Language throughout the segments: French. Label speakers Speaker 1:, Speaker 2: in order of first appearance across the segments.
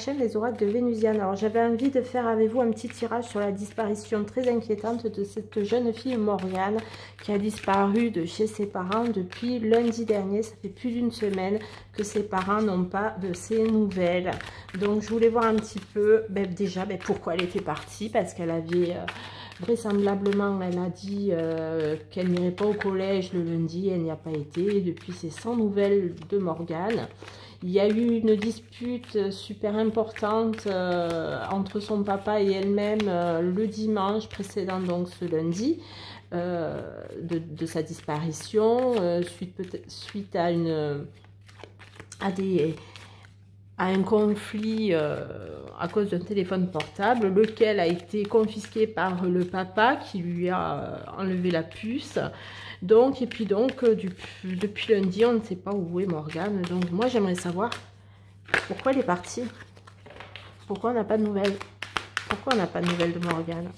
Speaker 1: chaîne Les Oracles de Vénusienne. Alors j'avais envie de faire avec vous un petit tirage sur la disparition très inquiétante de cette jeune fille Morgane qui a disparu de chez ses parents depuis lundi dernier. Ça fait plus d'une semaine que ses parents n'ont pas de ses nouvelles. Donc je voulais voir un petit peu déjà pourquoi elle était partie, parce qu'elle avait... vraisemblablement, elle a dit qu'elle n'irait pas au collège le lundi, elle n'y a pas été. Depuis, c'est sans nouvelles de Morgane. Il y a eu une dispute super importante entre son papa et elle-même le dimanche précédent, donc ce lundi, de sa disparition, suite à un conflit à cause d'un téléphone portable, lequel a été confisqué par le papa qui lui a enlevé la puce. Donc, et puis donc, depuis lundi, on ne sait pas où est Morgane. Donc, moi, j'aimerais savoir pourquoi elle est partie. Pourquoi on n'a pas de nouvelles? Pourquoi on n'a pas de nouvelles de Morgane?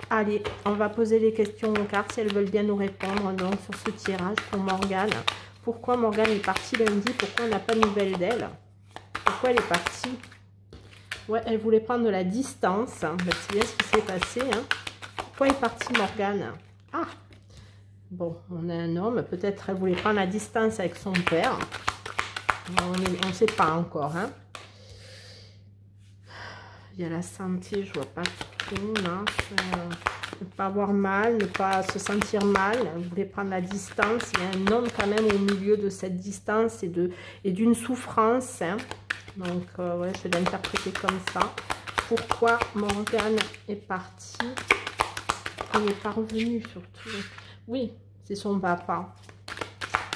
Speaker 1: Allez, on va poser les questions aux cartes si elles veulent bien nous répondre donc sur ce tirage pour Morgane. Pourquoi Morgane est partie lundi? Pourquoi on n'a pas de nouvelles d'elle? Pourquoi elle est partie? Ouais, elle voulait prendre de la distance. C'est bien ce qui s'est passé. Hein. Pourquoi est partie Morgane? Ah, bon, on a un homme. Peut-être elle voulait prendre la distance avec son père. On ne sait pas encore. Hein. Il y a la santé, je vois pas trop. Non, ne pas avoir mal, ne pas se sentir mal. Elle voulait prendre la distance. Il y a un homme quand même au milieu de cette distance et d'une souffrance. Hein. Donc, ouais, je vais l'interpréter comme ça. Pourquoi Morgane est partie? Elle n'est pas revenue, surtout. Oui, c'est son papa.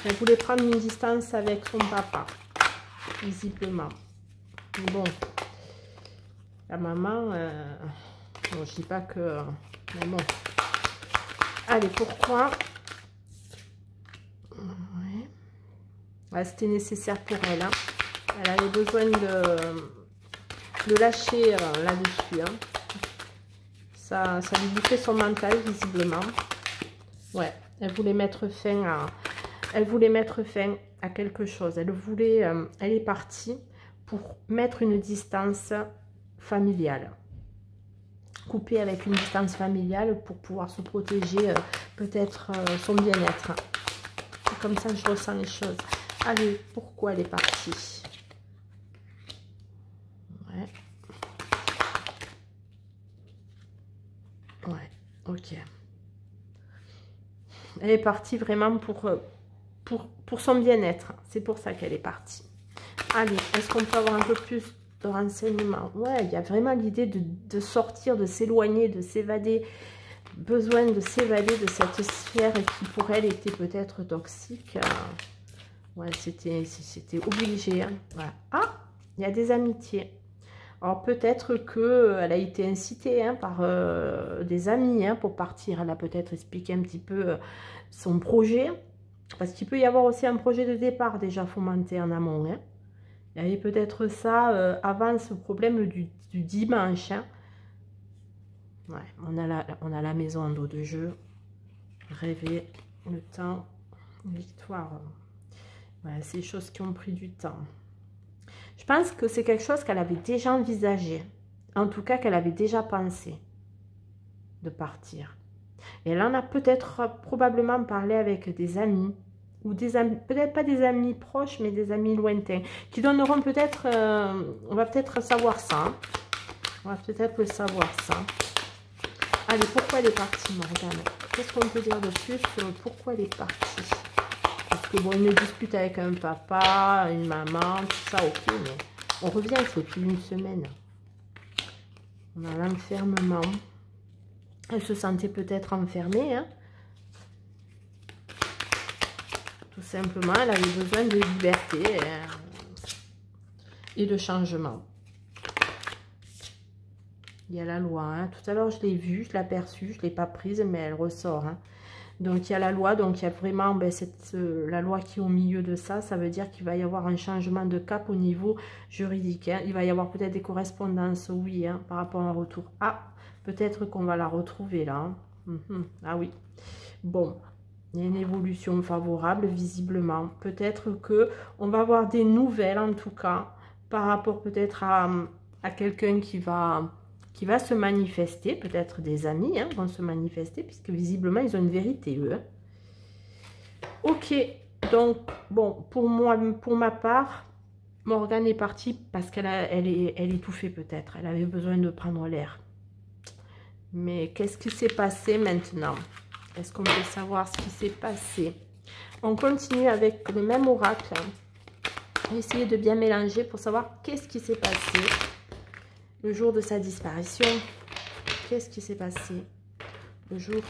Speaker 1: Elle voulait prendre une distance avec son papa, visiblement. Mais bon, la maman, bon, je dis pas que... Mais bon. Allez, pourquoi? Ouais. Ouais, c'était nécessaire pour elle, hein. Elle avait besoin de lâcher là-dessus. Hein. Ça lui bouffait son mental, visiblement. Ouais, elle voulait mettre fin à quelque chose. Elle est partie pour mettre une distance familiale. Couper avec une distance familiale pour pouvoir se protéger peut-être son bien-être. C'est comme ça que je ressens les choses. Allez, pourquoi elle est partie? Ouais, ok. Elle est partie vraiment pour son bien-être. C'est pour ça qu'elle est partie. Allez, est-ce qu'on peut avoir un peu plus de renseignements? Ouais, il y a vraiment l'idée de sortir, de s'éloigner, de s'évader. Besoin de s'évader de cette sphère qui pour elle était peut-être toxique. Ouais, c'était obligé. Hein. Voilà. Ah, il y a des amitiés. Alors peut-être qu'elle a été incitée hein, par des amis hein, pour partir. Elle a peut-être expliqué un petit peu son projet. Parce qu'il peut y avoir aussi un projet de départ déjà fomenté en amont. Hein. Il y avait peut-être ça avant ce problème du dimanche. Hein. Ouais, on a la maison en dos de jeu. Rêver, le temps, victoire. Voilà, c'est des choses qui ont pris du temps. Je pense que c'est quelque chose qu'elle avait déjà envisagé. En tout cas, qu'elle avait déjà pensé de partir. Et elle en a peut-être probablement parlé avec des amis. Ou des amis, peut-être pas des amis proches, mais des amis lointains. Qui donneront peut-être... on va peut-être savoir ça. Hein. On va peut-être le savoir ça. Allez, pourquoi elle est partie, Morgane? Qu'est-ce qu'on peut dire de plus sur pourquoi elle est partie? Parce que bon, une dispute avec un papa, une maman, tout ça, ok, mais on revient, c'est plus d'une semaine. On a l'enfermement. Elle se sentait peut-être enfermée, hein. Tout simplement, elle avait besoin de liberté et de changement. Il y a la loi, hein. Tout à l'heure je l'ai vue, je l'ai aperçue, je ne l'ai pas prise, mais elle ressort, hein. Donc il y a la loi, donc il y a vraiment la loi qui est au milieu de ça. Ça veut dire qu'il va y avoir un changement de cap au niveau juridique. Hein. Il va y avoir peut-être des correspondances, oui, hein, par rapport à un retour. Ah, peut-être qu'on va la retrouver là. Hein. Ah oui. Bon, il y a une évolution favorable visiblement. Peut-être que on va avoir des nouvelles en tout cas par rapport peut-être à quelqu'un qui va se manifester, peut-être des amis vont se manifester, puisque visiblement ils ont une vérité eux. Ok, donc bon, pour moi, pour ma part, Morgane est partie parce elle étouffait peut-être, elle avait besoin de prendre l'air. Mais qu'est-ce qui s'est passé maintenant? Est-ce qu'on peut savoir ce qui s'est passé? On continue avec le même oracle. On va essayer de bien mélanger pour savoir qu'est-ce qui s'est passé le jour de sa disparition. Qu'est-ce qui s'est passé le jour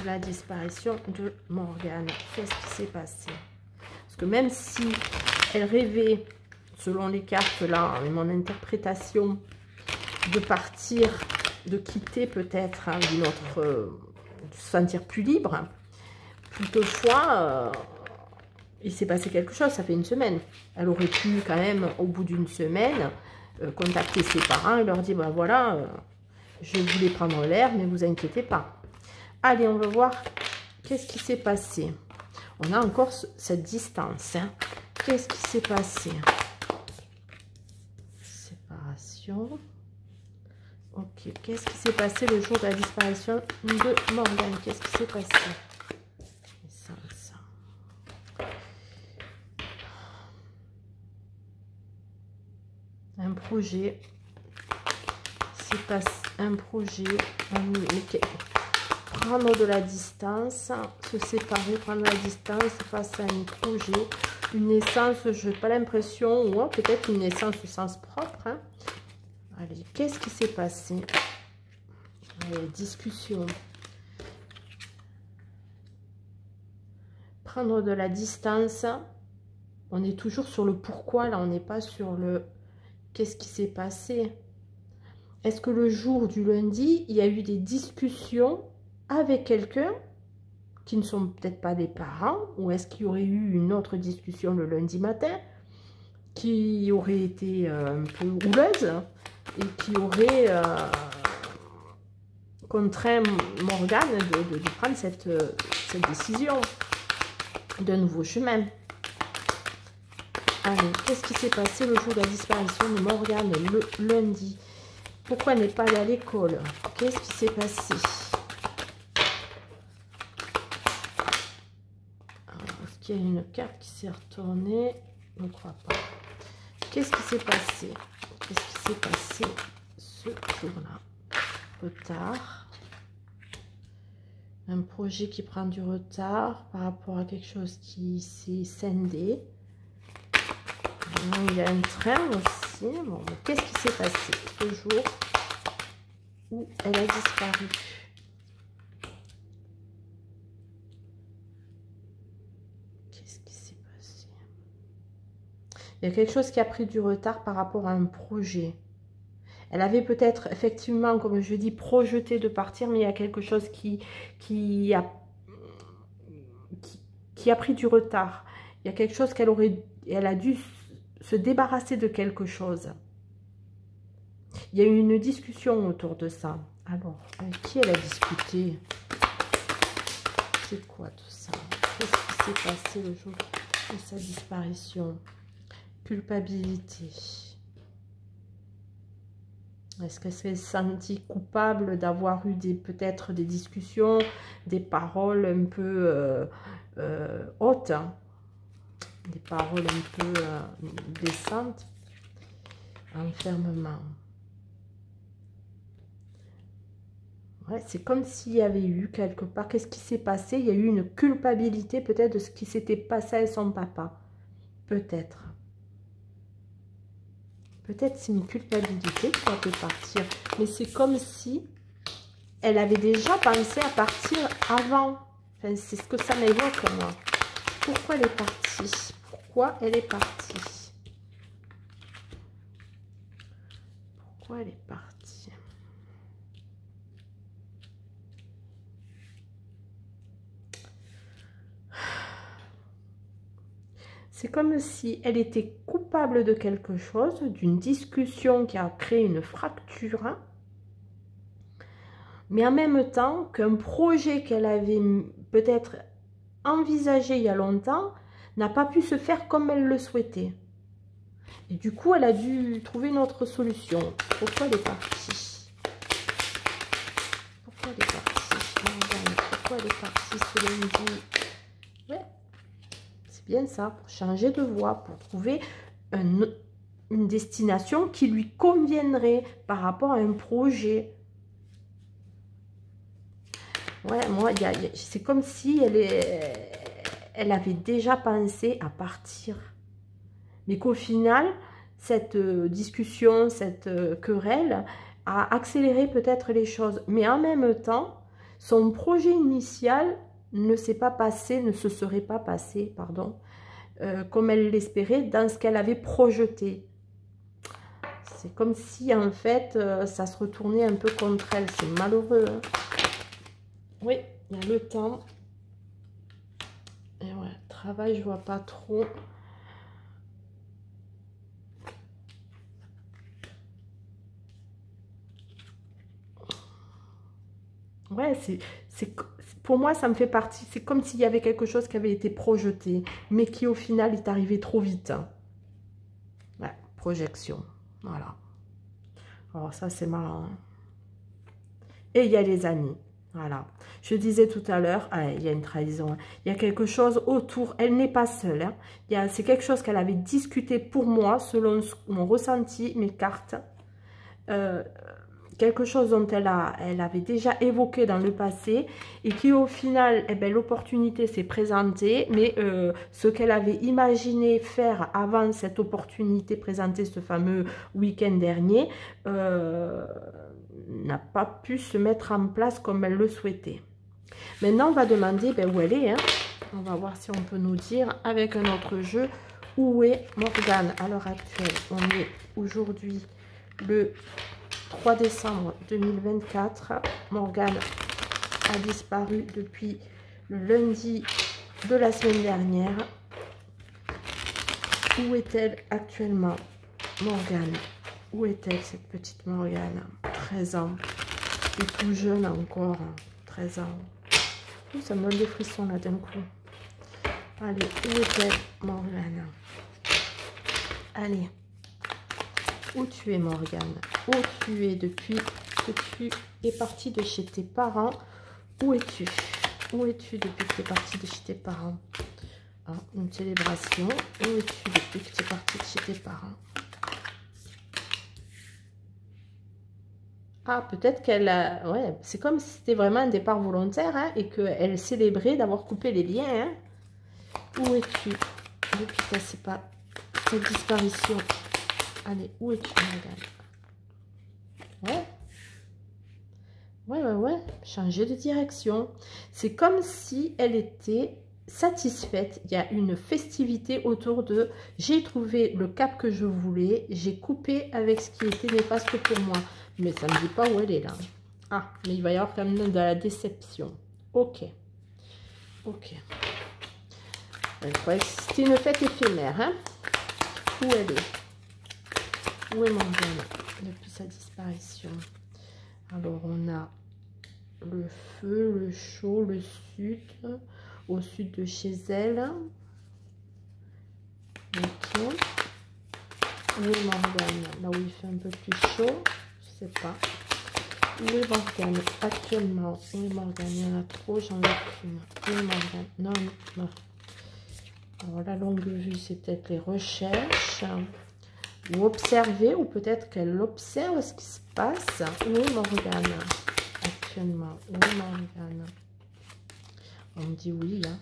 Speaker 1: de la disparition de Morgane? Qu'est-ce qui s'est passé? Parce que même si elle rêvait, selon les cartes là, et mon interprétation, de partir, de quitter peut-être d'une autre, de se sentir plus libre, toutefois, il s'est passé quelque chose, ça fait une semaine. Elle aurait pu quand même, au bout d'une semaine, contacter ses parents et leur dire, ben voilà, je voulais prendre l'air, mais vous inquiétez pas. Allez, on va voir qu'est-ce qui s'est passé. On a encore cette distance. Qu'est-ce qui s'est passé? Séparation. Ok, qu'est-ce qui s'est passé le jour de la disparition de Morgane? Qu'est-ce qui s'est passé? Ça. Un projet. C'est pas un projet. Prendre de la distance, se séparer, prendre de la distance face à un projet, une naissance, je n'ai pas l'impression, ou peut-être une naissance au sens propre. Allez, qu'est-ce qui s'est passé? Allez, discussion. Prendre de la distance. On est toujours sur le pourquoi, là, on n'est pas sur le qu'est-ce qui s'est passé. Est-ce que le jour du lundi, il y a eu des discussions avec quelqu'un qui ne sont peut-être pas des parents, ou est-ce qu'il y aurait eu une autre discussion le lundi matin qui aurait été un peu houleuse et qui aurait contraint Morgane de prendre cette décision d'un nouveau chemin. Allez, qu'est-ce qui s'est passé le jour de la disparition de Morgane le lundi? Pourquoi elle n'est pas allée à l'école? Qu'est-ce qui s'est passé? Est-ce qu'il y a une carte qui s'est retournée? Je ne crois pas. Qu'est-ce qui s'est passé? Qu'est-ce qui s'est passé ce jour-là? Retard. Un projet qui prend du retard par rapport à quelque chose qui s'est scindé. Il y a un train aussi. Bon, qu'est-ce qui s'est passé ce jour où elle a disparu? Qu'est-ce qui s'est passé? Il y a quelque chose qui a pris du retard par rapport à un projet. Elle avait peut-être effectivement, comme je dis, projeté de partir, mais il y a quelque chose qui a pris du retard. Il y a quelque chose elle a dû se débarrasser de quelque chose. Il y a eu une discussion autour de ça. Alors, avec qui elle a discuté? C'est quoi tout ça? Qu'est-ce qui s'est passé le jour de sa disparition? Culpabilité. Est-ce qu'elle s'est sentie coupable d'avoir eu peut-être des discussions, des paroles un peu hautes, des paroles un peu blessantes? Enfermement. Ouais, c'est comme s'il y avait eu quelque part, qu'est-ce qui s'est passé? Il y a eu une culpabilité peut-être de ce qui s'était passé avec son papa. Peut-être. Peut-être c'est une culpabilité qui va partir. Mais c'est comme si elle avait déjà pensé à partir avant. Enfin, c'est ce que ça m'évoque, moi. Pourquoi elle est partie? Pourquoi elle est partie? Pourquoi elle est partie? C'est comme si elle était coupable de quelque chose, d'une discussion qui a créé une fracture, mais en même temps qu'un projet qu'elle avait peut-être envisagé il y a longtemps n'a pas pu se faire comme elle le souhaitait. Et du coup, elle a dû trouver une autre solution. Pourquoi elle est partie? Pourquoi elle est partie? Pourquoi elle est partie ce lundi? Ouais, c'est bien ça, pour changer de voie, pour trouver une destination qui lui conviendrait par rapport à un projet. Ouais, moi, c'est comme si elle avait déjà pensé à partir. Mais qu'au final, cette discussion, cette querelle a accéléré peut-être les choses. Mais en même temps, son projet initial ne s'est pas passé, ne se serait pas passé, pardon, comme elle l'espérait, dans ce qu'elle avait projeté. C'est comme si, en fait, ça se retournait un peu contre elle. C'est malheureux. Hein. Oui, il y a le temps. Et ouais, travail, je vois pas trop. Ouais, pour moi, ça me fait partie. C'est comme s'il y avait quelque chose qui avait été projeté, mais qui au final est arrivé trop vite. Ouais, projection. Voilà. Alors ça, c'est marrant. Hein. Et il y a les amis. Voilà. Je disais tout à l'heure, il y a une trahison. Hein. Il y a quelque chose autour. Elle n'est pas seule. Hein. C'est quelque chose qu'elle avait discuté pour moi, selon mon ressenti, mes cartes. Quelque chose dont elle avait déjà évoqué dans le passé et qui au final, eh ben, l'opportunité s'est présentée, mais ce qu'elle avait imaginé faire avant cette opportunité présentée, ce fameux week-end dernier, n'a pas pu se mettre en place comme elle le souhaitait. Maintenant, on va demander ben, où elle est. Hein. On va voir si on peut nous dire avec un autre jeu où est Morgane à l'heure actuelle. On est aujourd'hui le 3 décembre 2024, Morgane a disparu depuis le lundi de la semaine dernière. Où est-elle actuellement, Morgane? Où est-elle, cette petite Morgane? 13 ans. Et tout jeune encore, 13 ans. Ouh, ça me donne des frissons là d'un coup. Allez, où est-elle, Morgane? Allez. Où tu es, Morgane? Où tu es depuis que tu es partie de chez tes parents? Où es-tu? Où es-tu depuis que tu es partie de chez tes parents? Ah, une célébration. Où es-tu depuis que tu es partie de chez tes parents? Ah, peut-être qu'elle a... Ouais, c'est comme si c'était vraiment un départ volontaire hein, et qu'elle célébrait d'avoir coupé les liens. Hein. Où es-tu depuis cette disparition? Allez, où es-tu, Morgane? Ouais. Ouais. Changer de direction. C'est comme si elle était satisfaite. Il y a une festivité autour de... J'ai trouvé le cap que je voulais. J'ai coupé avec ce qui était néfaste pour moi. Mais ça ne me dit pas où elle est là. Ah, mais il va y avoir quand même de la déception. Ok. Ok. Je croyais que c'était une fête éphémère. Hein? Où elle est? Où est Morgane depuis sa disparition? Alors, on a le feu, le chaud, le sud, au sud de chez elle. Ok. Où est Morgane? Là où il fait un peu plus chaud, je sais pas. Où est Morgane actuellement? Où est Morgane? Il y en a trop, j'en ai qu'une. Où est Morgane? Non. Alors la longue vue, c'est peut-être les recherches. Ou observer, ou peut-être qu'elle observe ce qui se passe. Où est Morgane actuellement? Où est Morgane? On me dit oui, hein.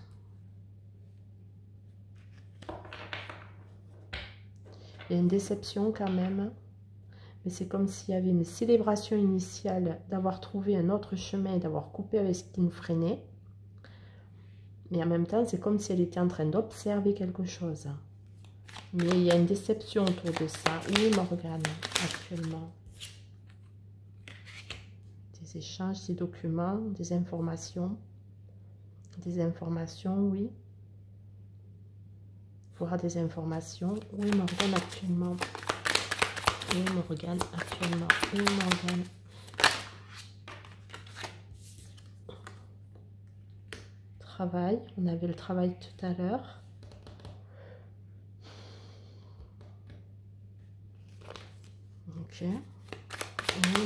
Speaker 1: Il y a une déception quand même. Mais c'est comme s'il y avait une célébration initiale d'avoir trouvé un autre chemin, d'avoir coupé avec ce qui nous freinait. Mais en même temps, c'est comme si elle était en train d'observer quelque chose. Mais il y a une déception autour de ça. Où est Morgane actuellement? Des échanges, des documents, des informations. Des informations, oui. Voir des informations. Où est Morgane actuellement? Où est Morgane actuellement? Où est Morgane? Travail. On avait le travail tout à l'heure. Ok. Oui,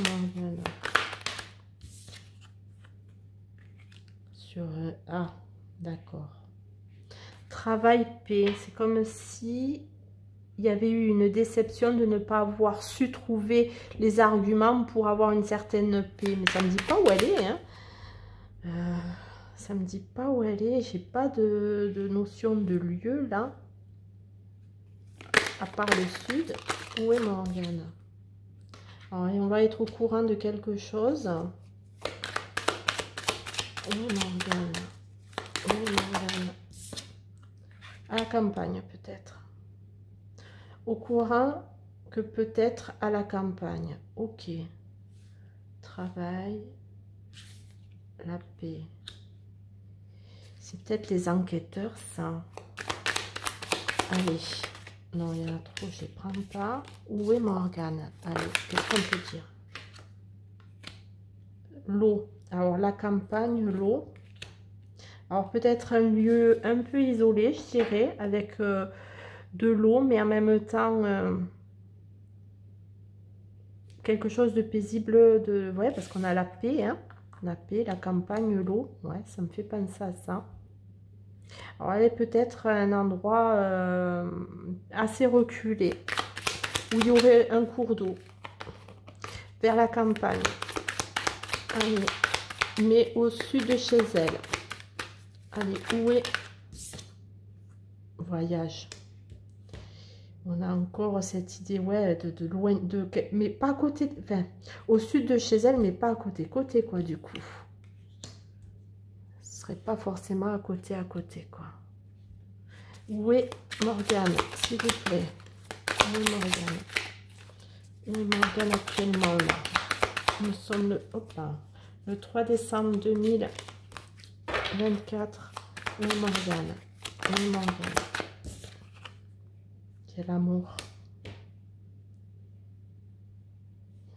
Speaker 1: Morgane. Sur... ah, d'accord. Travail paix. C'est comme si il y avait eu une déception de ne pas avoir su trouver les arguments pour avoir une certaine paix. Mais ça ne me dit pas où elle est. Hein. Ça me dit pas où elle est. J'ai pas de notion de lieu là. À part le sud. Où est Morgane? Alors, on va être au courant de quelque chose. Où est Morgane? Où est Morgane? À la campagne peut-être. Au courant que peut-être à la campagne. Ok. Travail. La paix. C'est peut-être les enquêteurs, ça. Allez. Non, il y en a trop, je ne les prends pas. Où est Morgane? Allez, qu'est-ce qu'on peut dire? L'eau. Alors, la campagne, l'eau. Alors, peut-être un lieu un peu isolé, je dirais, avec de l'eau, mais en même temps, quelque chose de paisible. Ouais, parce qu'on a la paix, hein. La paix, la campagne, l'eau. Ouais, ça me fait penser à ça. Alors, elle est peut-être un endroit assez reculé, où il y aurait un cours d'eau, vers la campagne. Allez, mais au sud de chez elle. Allez, où est voyage? On a encore cette idée, ouais, de loin, mais pas à côté, enfin, au sud de chez elle, mais pas à côté. Côté quoi, du coup? Ce serait pas forcément à côté, quoi. Où est Morgane, s'il vous plaît? Où est Morgane? Où est Morgane actuellement, là? Nous sommes le 3 décembre 2024. Où est Morgane? Où est Morgane? Quel amour.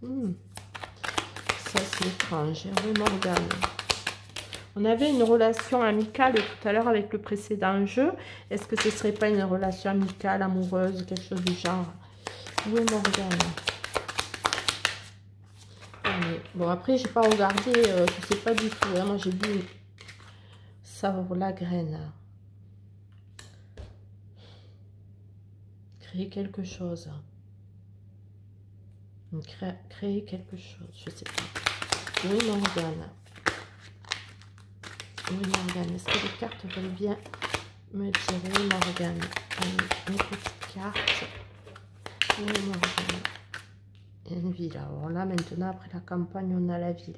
Speaker 1: Ça, c'est étrange. Où est Morgane? On avait une relation amicale tout à l'heure avec le précédent jeu. Est-ce que ce serait pas une relation amicale, amoureuse, quelque chose du genre? Où est Morgane? Bon, après, j'ai pas regardé, je sais pas du tout. Hein. Moi, j'ai vu ça, la graine. Créer quelque chose. Créer quelque chose, je sais pas. Où est Morgane? Où est Morgane? Est-ce que les cartes veulent bien me dire où est Morgane? Une petite carte. Où est Morgane? Une ville. Alors là, maintenant, après la campagne, on a la ville.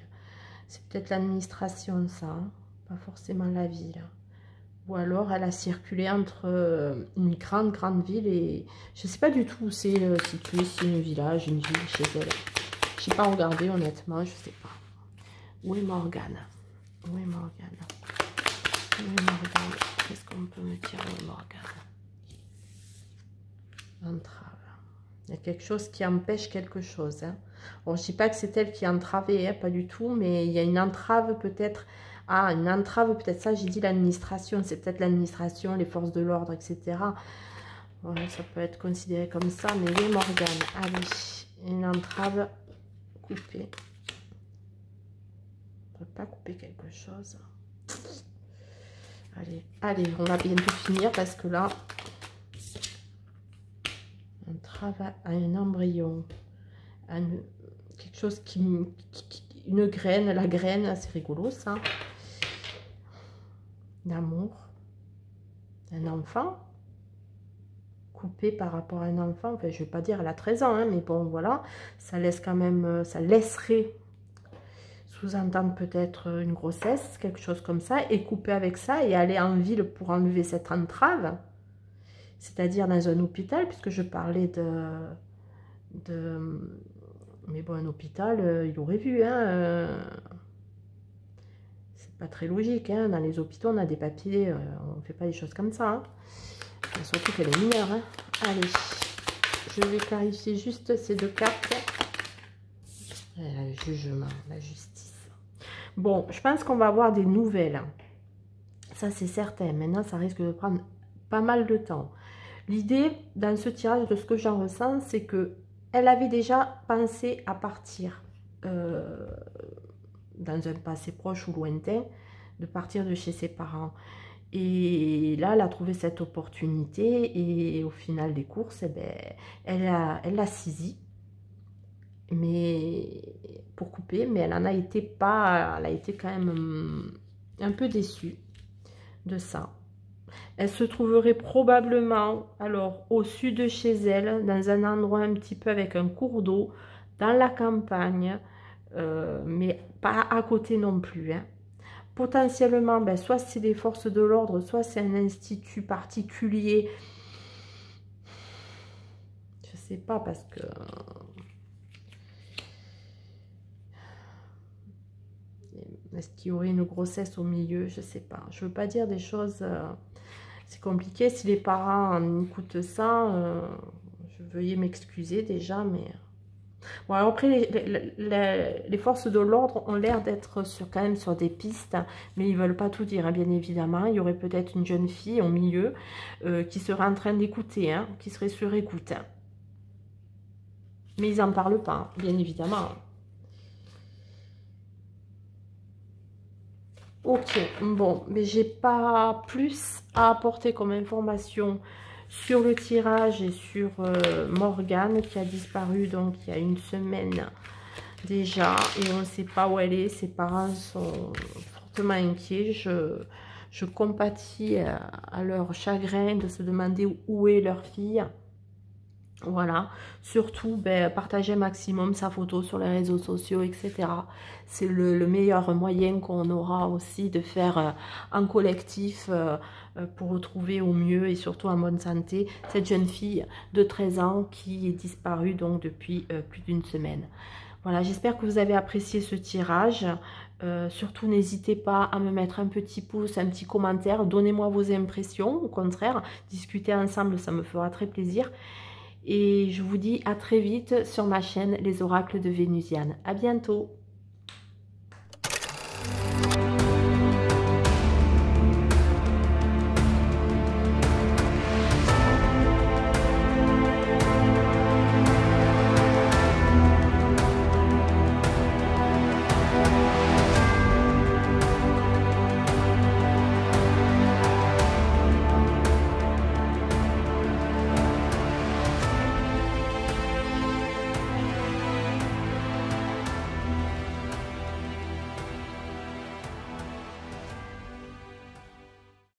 Speaker 1: C'est peut-être l'administration, ça. Hein, pas forcément la ville. Ou alors, elle a circulé entre une grande ville et... Je sais pas du tout où c'est situé, si c'est un village, une ville chez elle. Je n'ai pas regardé, honnêtement, je sais pas. Où est Morgane? Où est Morgane? Où est Morgane? Qu'est-ce qu'on peut me dire? Où est Morgane? Entrave. Il y a quelque chose qui empêche quelque chose. Hein. Bon, je ne dis pas que c'est elle qui a entravé, hein, pas du tout, mais il y a une entrave peut-être. Ah, une entrave, peut-être ça, j'ai dit l'administration. C'est peut-être l'administration, les forces de l'ordre, etc. Voilà, ça peut être considéré comme ça, mais oui, Morgane. Allez, une entrave coupée. On ne peut pas couper quelque chose. Allez, on va bientôt finir parce que là... Un travail à un embryon, quelque chose une graine, la graine, c'est rigolo ça. D'amour, un enfant, coupé par rapport à un enfant, enfin je vais pas dire elle a 13 ans, hein, mais bon voilà, ça laisse quand même, ça laisserait sous-entendre peut-être une grossesse, quelque chose comme ça, et couper avec ça et aller en ville pour enlever cette entrave. C'est-à-dire dans un hôpital, puisque je parlais mais bon, un hôpital, il aurait vu, hein. C'est pas très logique, hein. Dans les hôpitaux, on a des papiers, on ne fait pas des choses comme ça. Hein. Surtout qu'elle est mineure. Hein. Allez, je vais clarifier juste ces deux cartes. Le jugement, la justice. Bon, je pense qu'on va avoir des nouvelles. Ça, c'est certain. Maintenant, ça risque de prendre pas mal de temps. L'idée, dans ce tirage, de ce que j'en ressens, c'est que elle avait déjà pensé à partir dans un passé proche ou lointain, de partir de chez ses parents. Et là, elle a trouvé cette opportunité et au final des courses, eh ben, elle l'a saisie. Mais pour couper, mais elle en a été pas, elle a été quand même un peu déçue de ça. Elle se trouverait probablement alors au sud de chez elle, dans un endroit un petit peu avec un cours d'eau, dans la campagne, mais pas à côté non plus. Hein. Potentiellement, ben, soit c'est des forces de l'ordre, soit c'est un institut particulier. Je sais pas parce que... Est-ce qu'il y aurait une grossesse au milieu? Je sais pas. Je veux pas dire des choses... c'est compliqué. Si les parents écoutent ça, je veuillez m'excuser déjà, mais... Bon, alors après, les forces de l'ordre ont l'air d'être quand même sur des pistes, mais ils veulent pas tout dire, hein, bien évidemment. Il y aurait peut-être une jeune fille au milieu qui serait en train d'écouter, hein, qui serait sur écoute. Hein. Mais ils n'en parlent pas, bien évidemment. Ok, bon, mais j'ai pas plus à apporter comme information sur le tirage et sur Morgane qui a disparu donc il y a une semaine déjà et on ne sait pas où elle est. Ses parents sont fortement inquiets. Je compatis à leur chagrin de se demander où est leur fille. Voilà, surtout ben, partager un maximum sa photo sur les réseaux sociaux, etc. C'est le meilleur moyen qu'on aura aussi de faire en collectif pour retrouver au mieux et surtout en bonne santé cette jeune fille de 13 ans qui est disparue donc depuis plus d'une semaine. Voilà, j'espère que vous avez apprécié ce tirage. Surtout, n'hésitez pas à me mettre un petit pouce, un petit commentaire. Donnez-moi vos impressions. Au contraire, discuter ensemble, ça me fera très plaisir. Et je vous dis à très vite sur ma chaîne Les Oracles de Vénusiane. À bientôt.